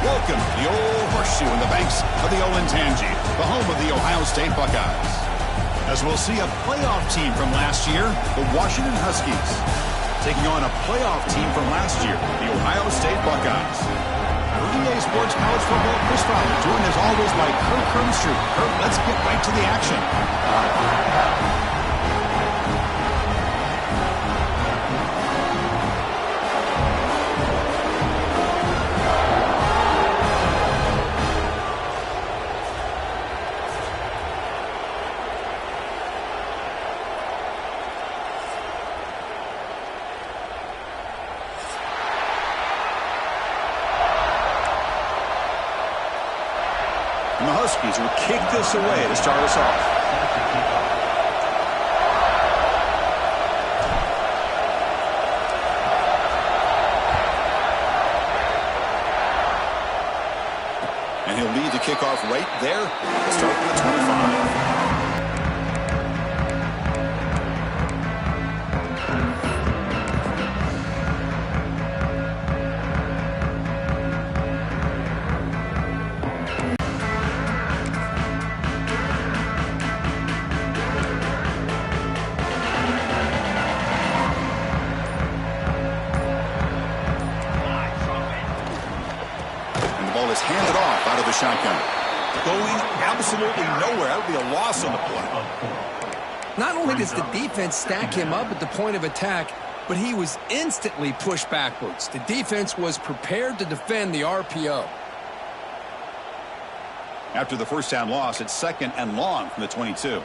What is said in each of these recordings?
Welcome to the old horseshoe in the banks of the Olentangy, the home of the Ohio State Buckeyes. As we'll see a playoff team from last year, the Washington Huskies, taking on a playoff team from last year, the Ohio State Buckeyes. For EA Sports College Football, Chris Fowler, joined as always by Kirk Herbstreit. Kirk, let's get right to the action. And the Huskies will kick this away to start us off. And he'll lead the kickoff right there. Start with the 25. Is handed off out of the shotgun. Going absolutely nowhere. That would be a loss on the play. Not only does the defense stack him up at the point of attack, but he was instantly pushed backwards. The defense was prepared to defend the RPO. After the first down loss, it's second and long from the 22.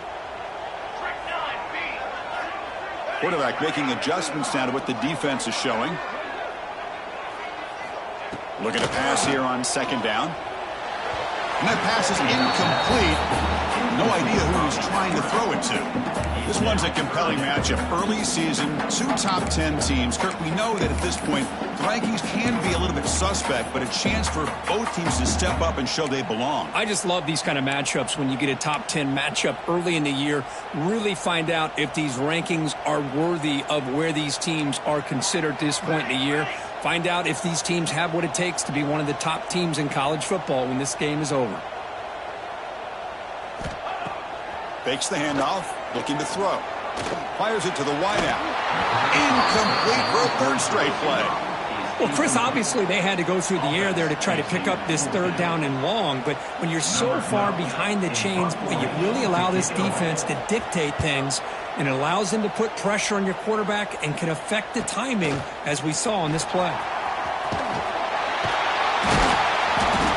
Quarterback making adjustments now to what the defense is showing. Looking to pass here on second down. And that pass is incomplete. No idea who he's trying to throw it to. This one's a compelling matchup. Early season, two top 10 teams. Kirk, we know that at this point, the rankings can be a little bit suspect, but a chance for both teams to step up and show they belong. I just love these kind of matchups when you get a top 10 matchup early in the year. Really find out if these rankings are worthy of where these teams are considered at this point in the year. Find out if these teams have what it takes to be one of the top teams in college football when this game is over. Fakes the handoff, looking to throw. Fires it to the wideout. Incomplete for a third straight play. Well, Chris, obviously they had to go through the air there to try to pick up this third down and long, but when you're so far behind the chains, boy, you really allow this defense to dictate things, and it allows them to put pressure on your quarterback and can affect the timing, as we saw on this play.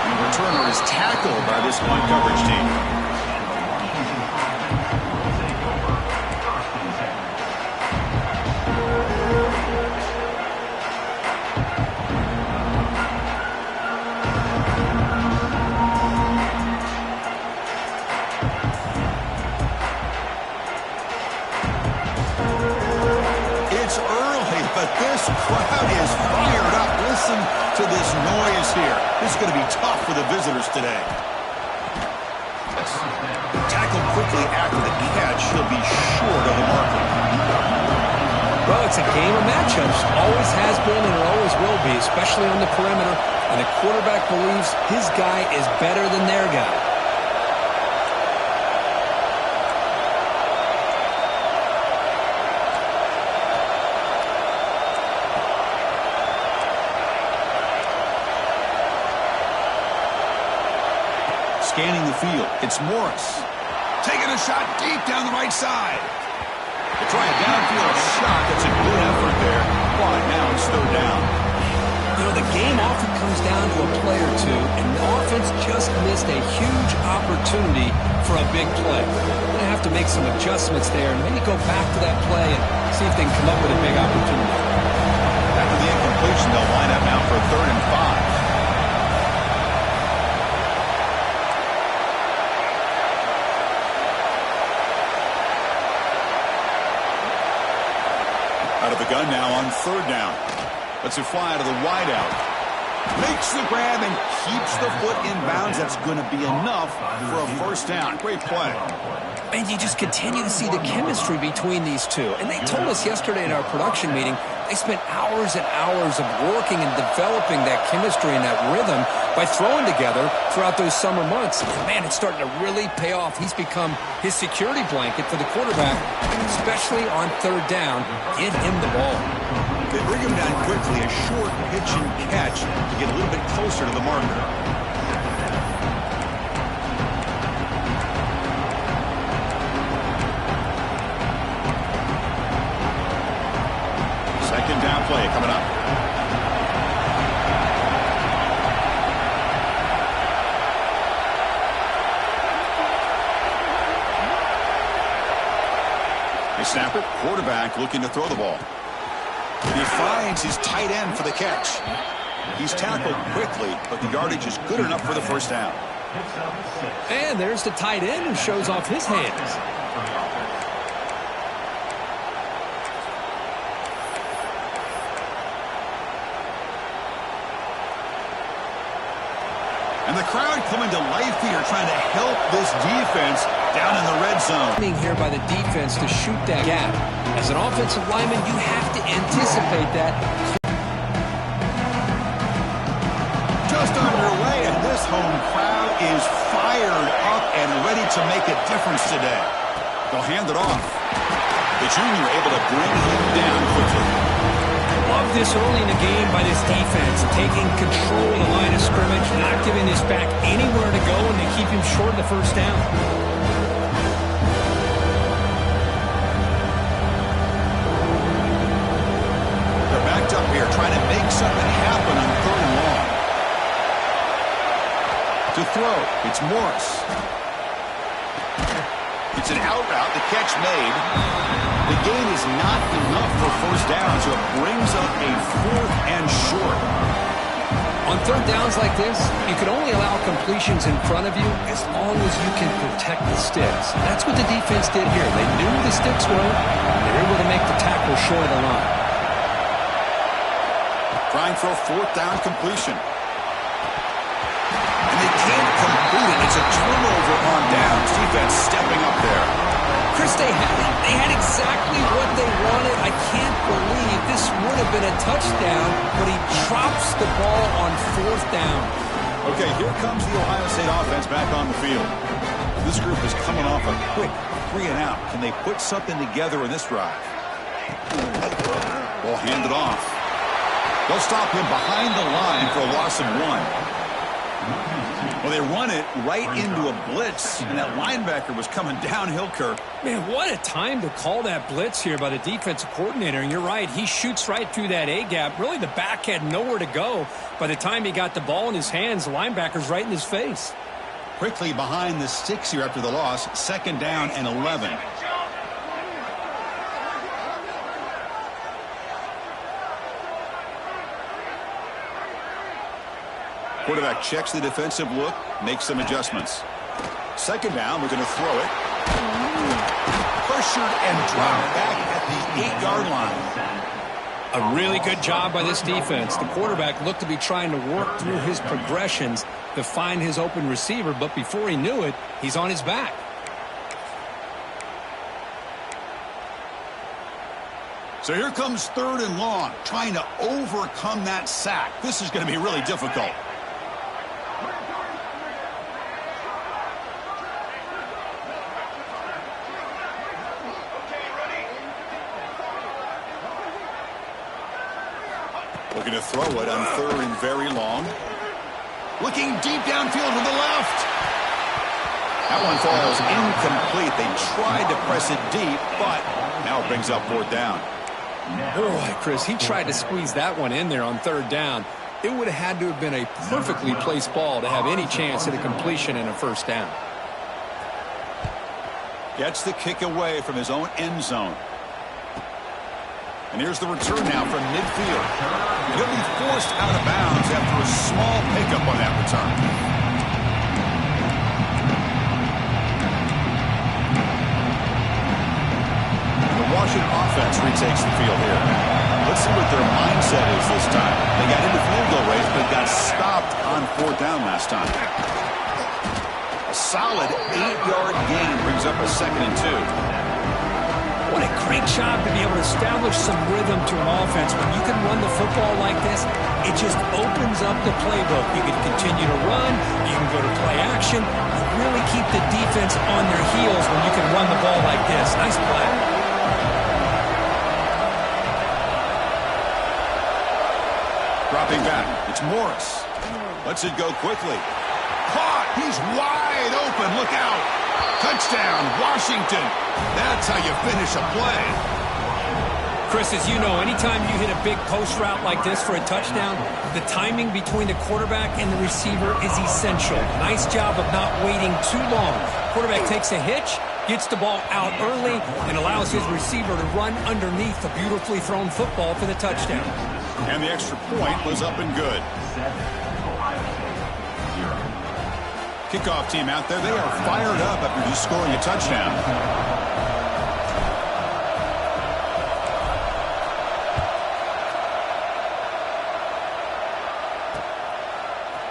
And the returner is tackled by this one coverage team. This crowd is fired up. Listen to this noise here. This is going to be tough for the visitors today. Tackled quickly after the catch. He'll be short of the marker. Well, it's a game of matchups. Always has been and it always will be, especially on the perimeter. And the quarterback believes his guy is better than their guy. Scanning the field, it's Morris. Taking a shot deep down the right side. They try a downfield shot. That's a good effort there. But now it's third down. You know, the game often comes down to a play or two, and the offense just missed a huge opportunity for a big play. They're going to have to make some adjustments there and maybe go back to that play and see if they can come up with a big opportunity. After the incompletion, they'll line up now for 3rd and 5. Out of the gun now on 3rd down. Lets it fly out of the wideout. Makes the grab and keeps the foot in bounds. That's going to be enough for a first down. Great play. And you just continue to see the chemistry between these two. And they told us yesterday in our production meeting, they spent hours and hours of working and developing that chemistry and that rhythm by throwing together throughout those summer months. And man, it's starting to really pay off. He's become his security blanket for the quarterback, especially on third down. Get him the ball. They bring him down quickly, a short pitch and catch to get a little bit closer to the marker. Second down play coming up. They snap it. Quarterback looking to throw the ball. He finds his tight end for the catch. He's tackled quickly, but the yardage is good enough for the first down. And there's the tight end who shows off his hands. And the crowd coming to life here, trying to help this defense down in the red zone. Here by the defense to shoot that gap. As an offensive lineman, you have to anticipate that. Just underway, and this home crowd is fired up and ready to make a difference today. They'll hand it off. The junior able to bring him down quickly. Love this early in the game by this defense, taking control of the line of scrimmage, not giving this back anywhere to go, and they keep him short of the first down. They're backed up here, trying to make something happen on third and long. To throw, it's Morris. It's an out route, the catch made. The gain is not enough for first down, so it brings up a fourth and short. On third downs like this, you can only allow completions in front of you as long as you can protect the sticks. That's what the defense did here. They knew the sticks were, and they were able to make the tackle short of the line. Trying for a fourth down completion. And they can't complete it. It's a turnover on downs. Defense stepping up there. Chris, they had exactly what they wanted. I can't believe this would have been a touchdown, but he drops the ball on fourth down. Okay, here comes the Ohio State offense back on the field. This group is coming off a quick 3 and out. Can they put something together in this drive? Ball handed off. They'll stop him behind the line for a loss of 1. Well, they run it right into a blitz, and that linebacker was coming downhill, Kirk. Man, what a time to call that blitz here by the defensive coordinator. And you're right, he shoots right through that A-gap. Really, the back had nowhere to go. By the time he got the ball in his hands, the linebacker's right in his face. Quickly behind the sticks here after the loss. Second down and 11. Quarterback checks the defensive look, makes some adjustments. Second down, we're going to throw it. Pressured and dropped back at the 8-yard line. A really good job by this defense. The quarterback looked to be trying to work through his progressions to find his open receiver, but before he knew it, he's on his back. So here comes third and long, trying to overcome that sack. This is going to be really difficult. Looking to throw it on third and very long. Looking deep downfield to the left. That one falls incomplete. They tried to press it deep, but now it brings up fourth down. Boy, Chris, he tried to squeeze that one in there on third down. It would have had to have been a perfectly placed ball to have any chance at a completion and a first down. Gets the kick away from his own end zone. And here's the return now from midfield. He'll be forced out of bounds after a small pickup on that return. The Washington offense retakes the field here. Let's see what their mindset is this time. They got into field goal range, but got stopped on fourth down last time. A solid 8-yard gain brings up a 2nd and 2. What a great job to be able to establish some rhythm to an offense. When you can run the football like this, it just opens up the playbook. You can continue to run. You can go to play action. You really keep the defense on their heels when you can run the ball like this. Nice play. Dropping back, it's Morris. Lets it go quickly. Caught! He's wide open. Look out! Touchdown, Washington. That's how you finish a play. Chris, as you know, anytime you hit a big post route like this for a touchdown, the timing between the quarterback and the receiver is essential. Nice job of not waiting too long. Quarterback takes a hitch, gets the ball out early, and allows his receiver to run underneath the beautifully thrown football for the touchdown. And the extra point was up and good. Kickoff team out there, they are fired up after just scoring a touchdown.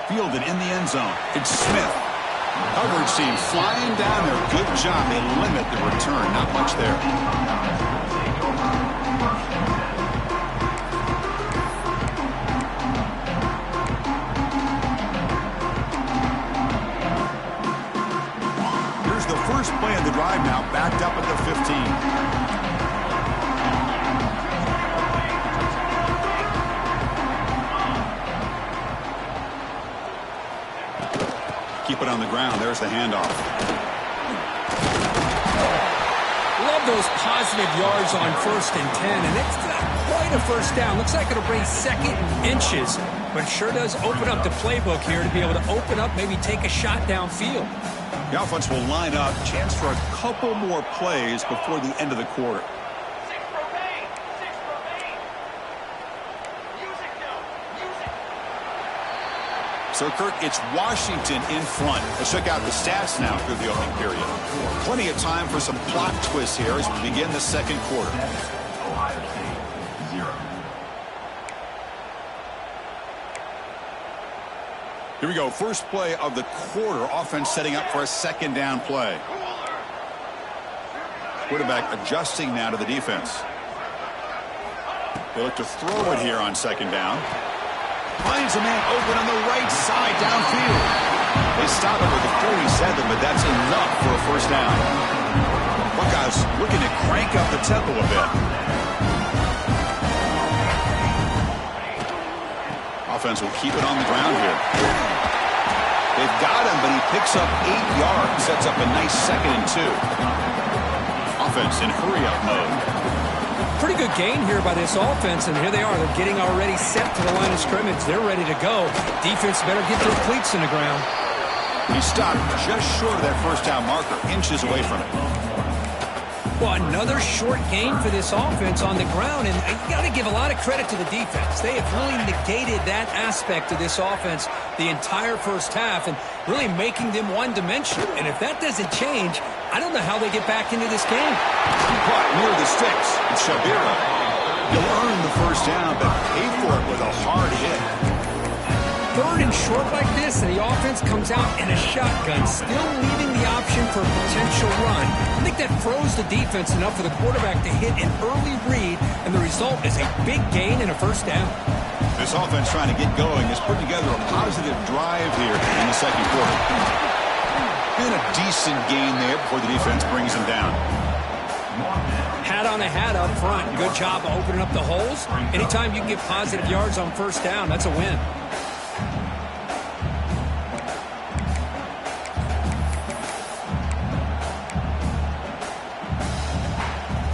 Fielded in the end zone. It's Smith. Coverage team flying down there. Good job. They limit the return. Not much there. First play of the drive now, backed up at the 15. Keep it on the ground. There's the handoff. Love those positive yards on 1st and 10, and it's not quite a first down. Looks like it'll bring 2nd and inches, but it sure does open up the playbook here to be able to open up, maybe take a shot downfield. The offense will line up. Chance for a couple more plays before the end of the quarter. So, Kirk, it's Washington in front. Let's check out the stats now through the opening period. Plenty of time for some plot twists here as we begin the second quarter. Here we go. First play of the quarter. Offense setting up for a 2nd down play. Quarterback adjusting now to the defense. They look to throw it here on 2nd down. Finds a man open on the right side downfield. They stop it with the 47, but that's enough for a first down. Buckeyes looking to crank up the tempo a bit. Offense will keep it on the ground here. They've got him, but he picks up 8 yards, sets up a nice 2nd and 2. Offense in hurry-up mode. Pretty good gain here by this offense, and here they are. They're getting already set to the line of scrimmage. They're ready to go. Defense better get their cleats in the ground. He stopped just short of that first down marker, inches away from it. Well, another short gain for this offense on the ground, and you got to give a lot of credit to the defense. They have really negated that aspect of this offense the entire first half and really making them one-dimensional. And if that doesn't change, I don't know how they get back into this game. Caught near the sticks. It's Shabira. You'll earn the first down, but pay for it with a hard hit. 3rd and short like this, and the offense comes out in a shotgun, still leaving the option for a potential run. I think that froze the defense enough for the quarterback to hit an early read, and the result is a big gain and a first down. This offense trying to get going has put together a positive drive here in the second quarter. And a decent gain there before the defense brings him down. Hat on a hat up front. Good job of opening up the holes. Anytime you can get positive yards on first down, that's a win.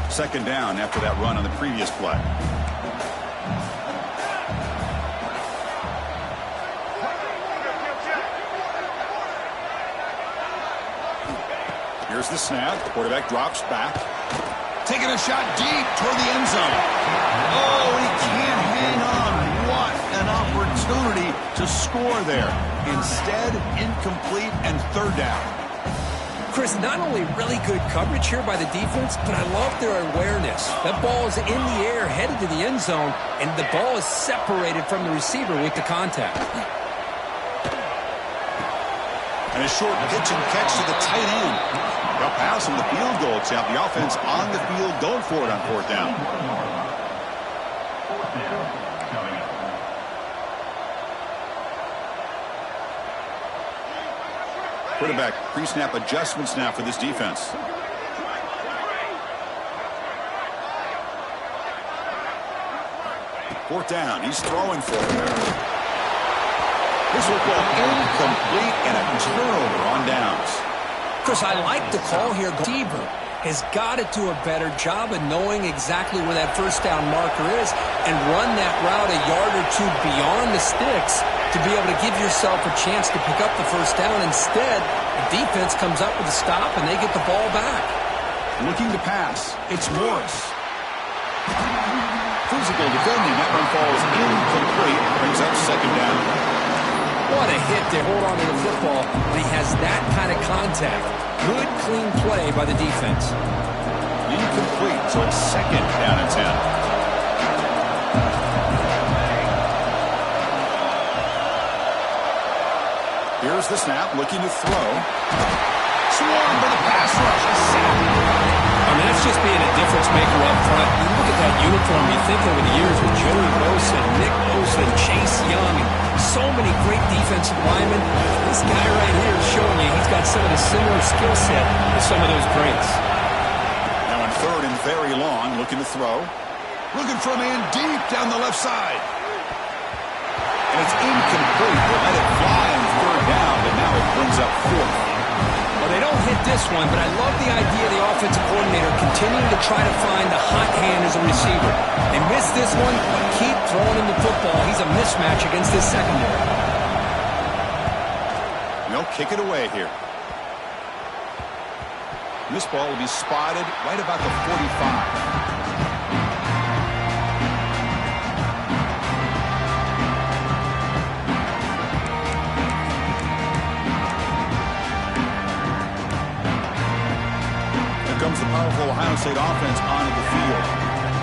Second down after that run on the previous play. Here's the snap. Quarterback drops back. Taking a shot deep toward the end zone. Oh, he can't hang on. What an opportunity to score there. Instead, incomplete and 3rd down. Chris, not only really good coverage here by the defense, but I love their awareness. That ball is in the air, headed to the end zone, and the ball is separated from the receiver with the contact. And a short pitch and catch to the tight end. A pass from the field goal attempt. The offense on the field going for it on fourth down. Quarterback pre-snap adjustments now for this defense. Fourth down. He's throwing for it. This will go incomplete and a turnover on downs. Chris, I like the call here. Receiver has got to do a better job of knowing exactly where that first down marker is and run that route a yard or two beyond the sticks to be able to give yourself a chance to pick up the first down. Instead, the defense comes up with a stop and they get the ball back. Looking to pass. It's Morris. Physical defending. That run falls incomplete. Brings up second down. What a hit to hold on to the football when he has that kind of contact. Good, clean play by the defense. Incomplete, so it's second down and 10. Here's the snap, looking to throw. Swarmed by the pass rush. I mean, that's just being a difference maker up front. You look at that uniform, you think over the years with Joey Bosa, Nick Bosa, and Chase Young, and so many great defensive linemen. This guy right here is showing you he's got some of the similar skill set as some of those greats. Now in third and very long, looking to throw. Looking for a man deep down the left side. And it's incomplete. They let it fly on third down, but now it brings up fourth. Well, they don't hit this one, but I love the idea of the offensive coordinator continuing to try to find the hot hand as a receiver. They missed this one, but keep throwing him the football. He's a mismatch against this secondary. They'll kick it away here. This ball will be spotted right about the 45. Comes the powerful Ohio State offense onto the field.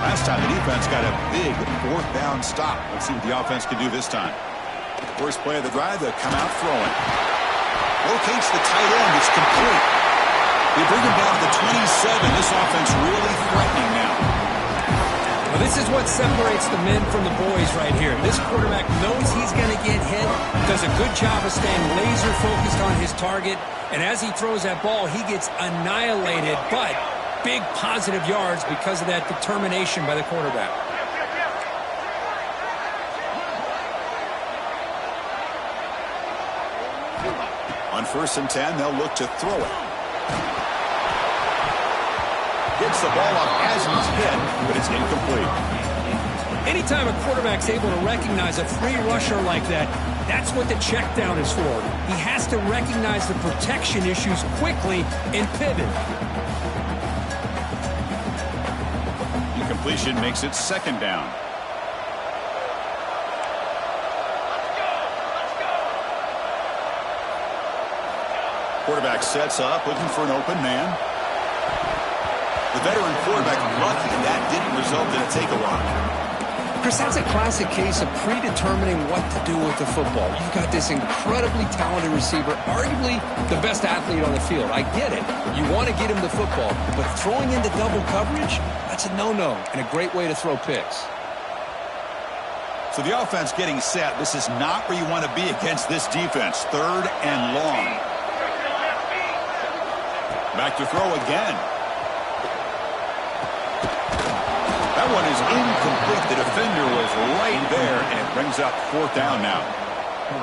Last time the defense got a big fourth down stop. Let's see what the offense can do this time. First play of the drive, they'll come out throwing. Locates the tight end. It's complete. They bring him down to the 27. This offense really threatening now. Well, this is what separates the men from the boys right here. This quarterback knows he's going to get hit, does a good job of staying laser focused on his target, and as he throws that ball, he gets annihilated, but big positive yards because of that determination by the quarterback. On 1st and 10, they'll look to throw it. Gets the ball up as he's hit, but it's incomplete. Anytime a quarterback's able to recognize a free rusher like that, that's what the check down is for. He has to recognize the protection issues quickly and pivot. Incompletion makes it second down. Quarterback sets up, looking for an open man. The veteran quarterback lucky that didn't result in a take-a-walk. Chris, that's a classic case of predetermining what to do with the football. You've got this incredibly talented receiver, arguably the best athlete on the field. I get it. You want to get him the football, but throwing into double coverage, that's a no-no and a great way to throw picks. So the offense getting set. This is not where you want to be against this defense. Third and long. Back to throw again. That one is incomplete. The defender was right there, and it brings up fourth down now.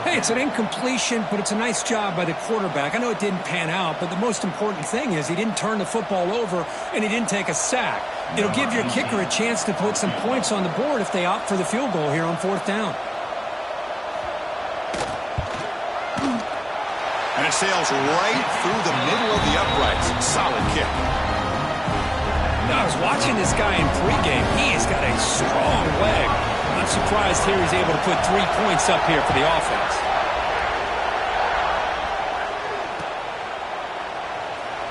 Hey, it's an incompletion, but it's a nice job by the quarterback. I know it didn't pan out, but the most important thing is he didn't turn the football over, and he didn't take a sack. It'll give your kicker a chance to put some points on the board if they opt for the field goal here on fourth down. And it sails right through the middle of the uprights. Solid kick. I was watching this guy in pregame. He has got a strong leg. I'm surprised here he's able to put 3 points up here for the offense.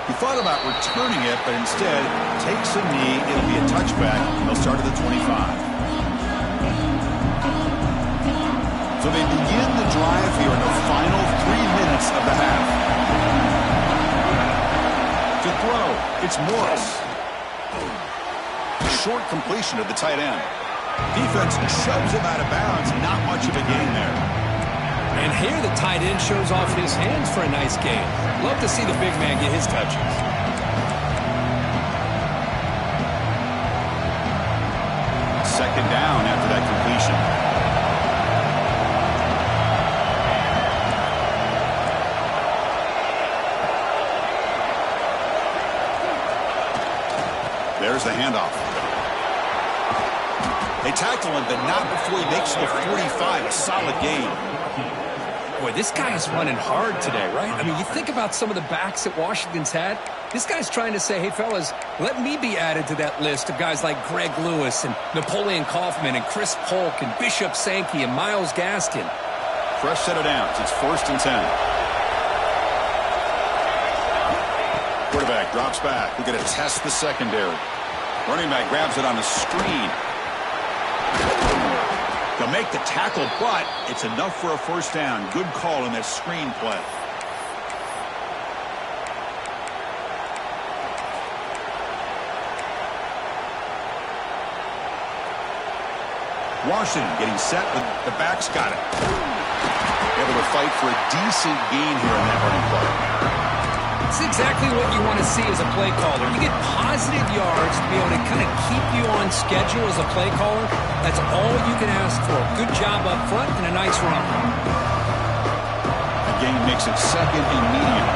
He thought about returning it, but instead takes a knee. It'll be a touchback. They'll start at the 25. So they begin the drive here in the final 3 minutes of the half. It's Morris. Short completion of the tight end. Defense shoves him out of bounds. Not much of a gain there. And here the tight end shows off his hands for a nice gain. Love to see the big man get his touches. Second down after that completion. There's the handoff. They tackle him, but not before he makes the 45. A solid gain. Boy, this guy is running hard today, right? I mean, you think about some of the backs that Washington's had. This guy's trying to say, hey, fellas, let me be added to that list of guys like Greg Lewis and Napoleon Kaufman and Chris Polk and Bishop Sankey and Myles Gaskin. Fresh set of downs. It's 1st and 10. Quarterback drops back. We're going to test the secondary. Running back grabs it on a screen. They'll make the tackle, but it's enough for a 1st down. Good call in that screen play. Washington getting set, but the back's got it. Able to fight for a decent gain here in that running play. It's exactly what you want to see as a play caller. You get positive yards to be able to kind of keep you on schedule as a play caller. That's all you can ask for. Good job up front and a nice run. The gain makes it 2nd and medium.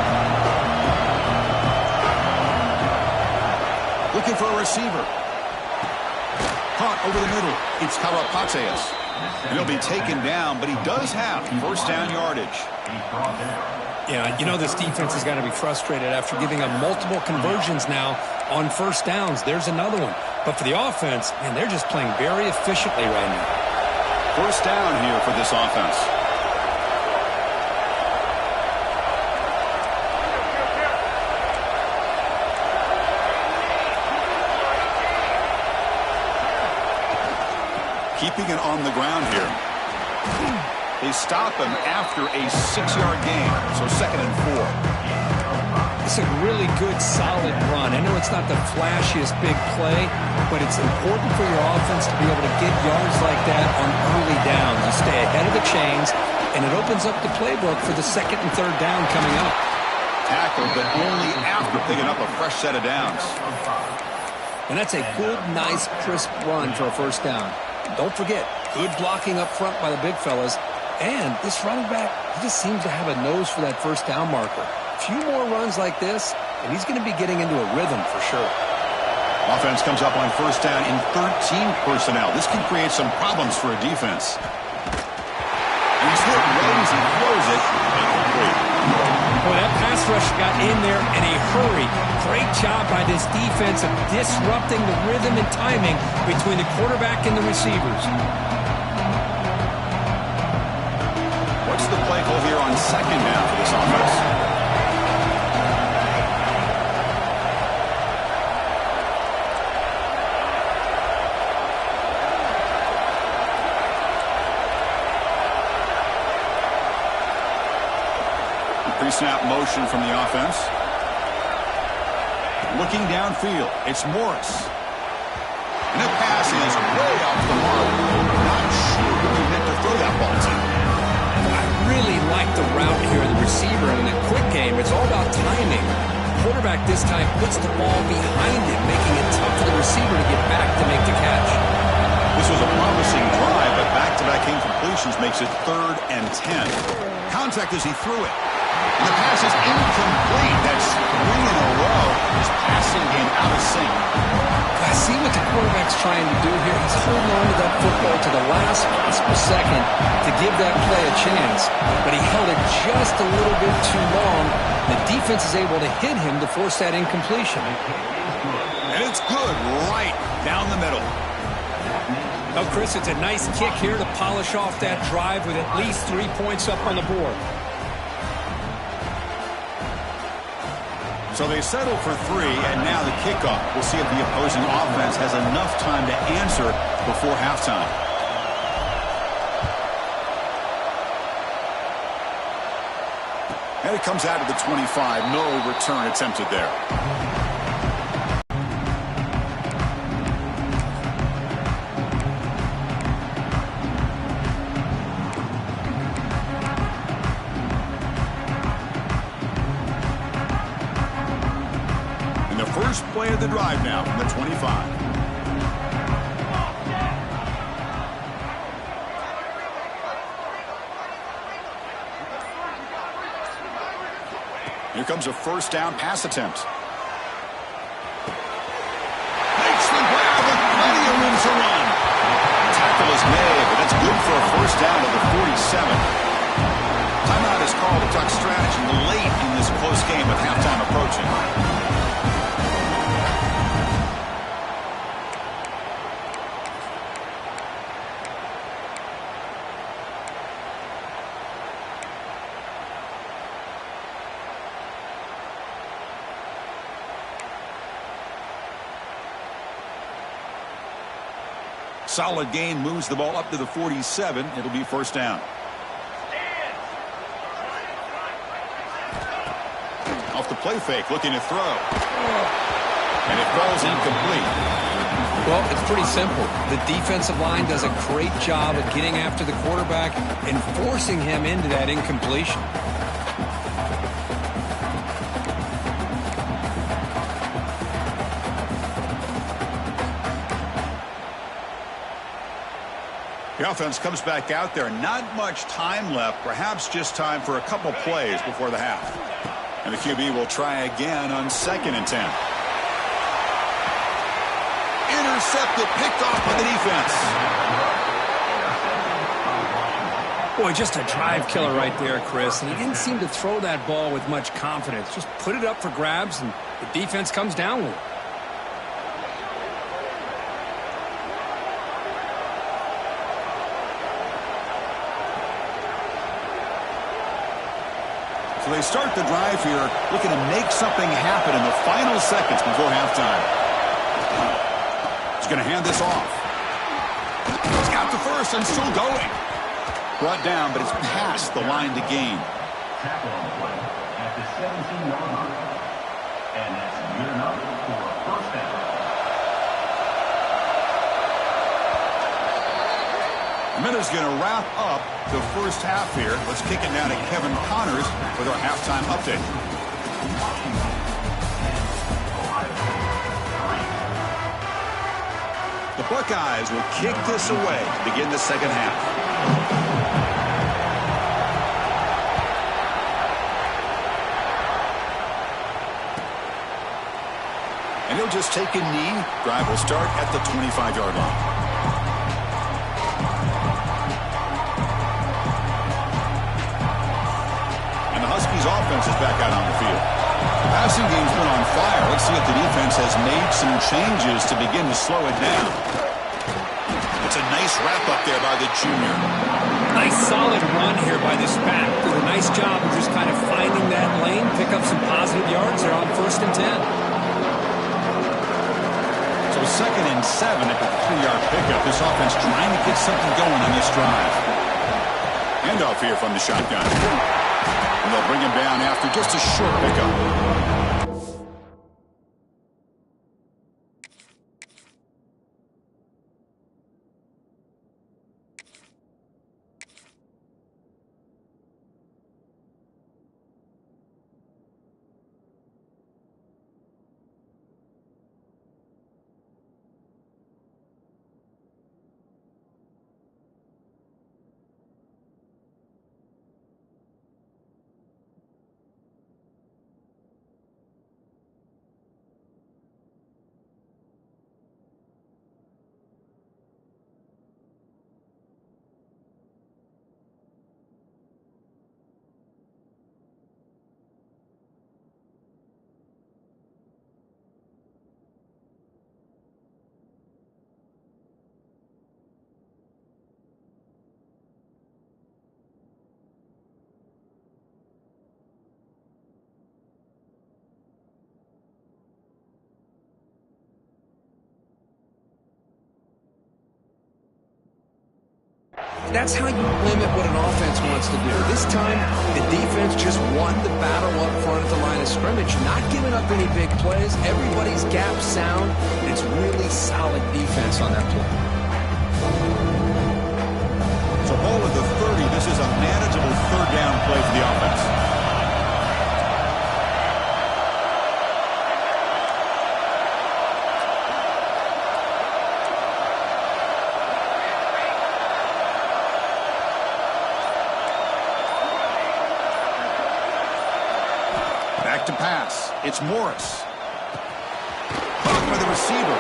Looking for a receiver. Caught over the middle. It's Karapateas. And he'll be taken down, but he does have 1st down yardage. Yeah, you know this defense has got to be frustrated after giving up multiple conversions now on 1st downs. There's another one. But for the offense, man, they're just playing very efficiently right now. 1st down here for this offense. Keeping it on the ground here. They stop him after a 6-yard gain, so 2nd and 4. It's a really good, solid run. I know it's not the flashiest big play, but it's important for your offense to be able to get yards like that on early downs. You stay ahead of the chains, and it opens up the playbook for the 2nd and 3rd down coming up. Tackled, but only after picking up a fresh set of downs. And that's a good, nice, crisp run for a 1st down. Don't forget, good blocking up front by the big fellas. And this running back, he just seems to have a nose for that 1st down marker. A few more runs like this, and he's going to be getting into a rhythm for sure. Offense comes up on 1st down in 13 personnel. This can create some problems for a defense. And he's hit right as he throws it. Incomplete. Boy, that pass rush got in there in a hurry. Great job by this defense of disrupting the rhythm and timing between the quarterback and the receivers. What's the play call here on 2nd down for this offense? Pre-snap motion from the offense. Looking downfield, it's Morris. And the pass is way off the mark. Not sure who he meant to throw that ball to. I really like the route here, the receiver. In the quick game, it's all about timing. The quarterback this time puts the ball behind him, making it tough for the receiver to get back to make the catch. This was a promising drive, but back-to-back incompletions makes it 3rd and 10. Contact as he threw it. And the pass is incomplete. That's 3 in a row. His passing game out of sync. I see what the quarterback's trying to do here. He's holding on to that football to the last possible second to give that play a chance. But he held it just a little bit too long. The defense is able to hit him to force that incompletion. And it's good right down the middle. Oh, Chris, it's a nice kick here to polish off that drive with at least 3 points up on the board. So they settle for 3, and now the kickoff. We'll see if the opposing offense has enough time to answer before halftime. And it comes out of the 25. No return attempted there. First play of the drive now from the 25. Here comes a first down pass attempt. Makes the grab with plenty of room to run. Tackle is made, but that's good for a first down to the 47. Timeout is called to talk strategy late in this close game with halftime approaching. Solid gain moves the ball up to the 47. It'll be first down. Off the play fake, looking to throw. And it falls incomplete. Well, it's pretty simple. The defensive line does a great job of getting after the quarterback and forcing him into that incompletion. The offense comes back out there. Not much time left. Perhaps just time for a couple plays before the half. And the QB will try again on 2nd and 10. Intercepted, picked off by the defense. Boy, just a drive killer right there, Chris. And he didn't seem to throw that ball with much confidence. Just put it up for grabs, and the defense comes down with it. So they start the drive here, looking to make something happen in the final seconds before halftime. He's going to hand this off. He's got the first and still going. Brought down, but it's past the line to gain. Tackle on the play at the 17-yard line. And that's good enough for a first down. A minute's going to wrap up the first half here. Let's kick it now to Kevin Connors with our halftime update. The Buckeyes will kick this away to begin the second half. And he'll just take a knee. Drive will start at the 25-yard line. Huskies offense is back out on the field. The passing game's been on fire. Let's see if the defense has made some changes to begin to slow it down. It's a nice wrap up there by the junior. Nice solid run here by this back. Did a nice job of just kind of finding that lane, pick up some positive yards there on 1st and 10. So 2nd and 7 at the 3-yard pickup. This offense trying to get something going on this drive. Handoff here from the shotgun. And they'll bring him down after just a short pickup. That's how you limit what an offense wants to do. This time, the defense just won the battle up front at the line of scrimmage, not giving up any big plays. Everybody's gap sound, and it's really solid defense on that play. So ball at the 30. This is a manageable 3rd down play for the offense. back to pass. It's Morris. Caught by the receiver.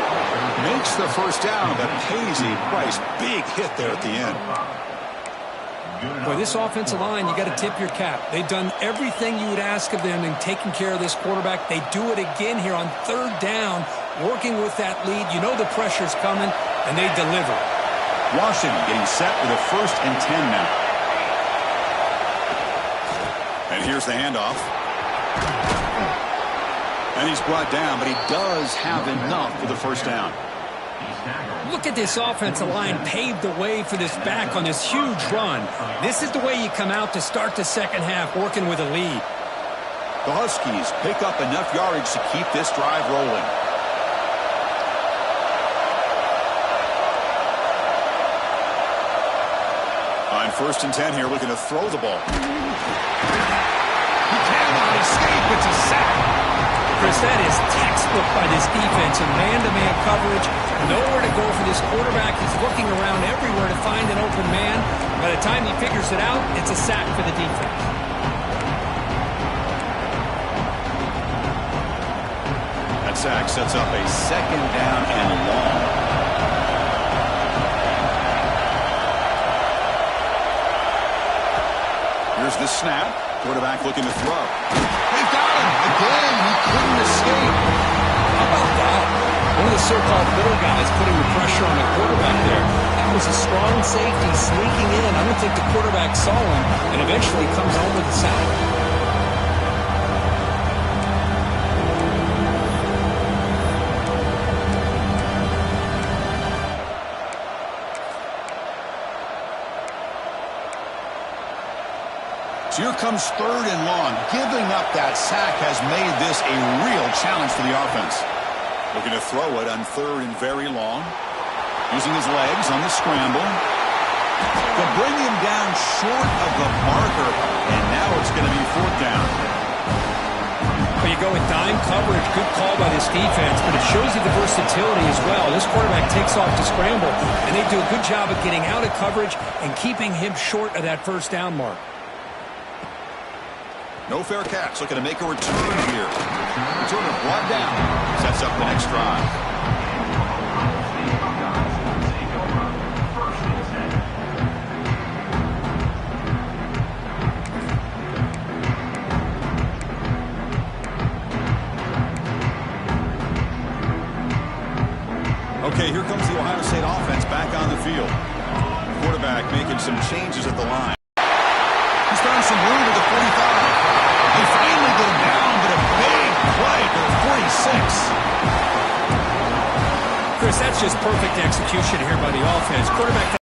Makes the first down, but pays a price. Big hit there at the end. Boy, this offensive line, you got to tip your cap. They've done everything you would ask of them in taking care of this quarterback. They do it again here on third down, working with that lead. You know the pressure's coming, and they deliver. Washington getting set with a 1st and 10 now. And here's the handoff. And he's brought down, but he does have enough for the first down. Look at this offensive line paved the way for this back on this huge run. This is the way you come out to start the second half, working with a lead. The Huskies pick up enough yardage to keep this drive rolling. On 1st and 10 here, looking to throw the ball. He cannot escape. It's a sack. Chris, that is textbook by this defense in man-to-man coverage. Nowhere to go for this quarterback. He's looking around everywhere to find an open man. By the time he figures it out, it's a sack for the defense. That sack sets up a 2nd down and long. Here's the snap. Quarterback looking to throw. They've got him. Again, he couldn't escape. How about that? One of the so-called little guys putting the pressure on the quarterback there. That was a strong safety sneaking in. I don't think the quarterback saw him, and eventually comes home with the sack. So here comes 3rd and long. Giving up that sack has made this a real challenge for the offense. Looking to throw it on 3rd and very long. Using his legs on the scramble. They'll bring him down short of the marker, and now it's going to be 4th down. Well, you go with dime coverage. Good call by this defense, but it shows you the versatility as well. This quarterback takes off to scramble, and they do a good job of getting out of coverage and keeping him short of that 1st down mark. No fair catch. Looking to make a return here. Returner brought down. Sets up the next drive. Okay, here comes the Ohio State offense back on the field. Quarterback making some changes at the line. He's found some room at the 45. They finally get him down, but a big play to the 46. Chris, that's just perfect execution here by the offense. Quarterback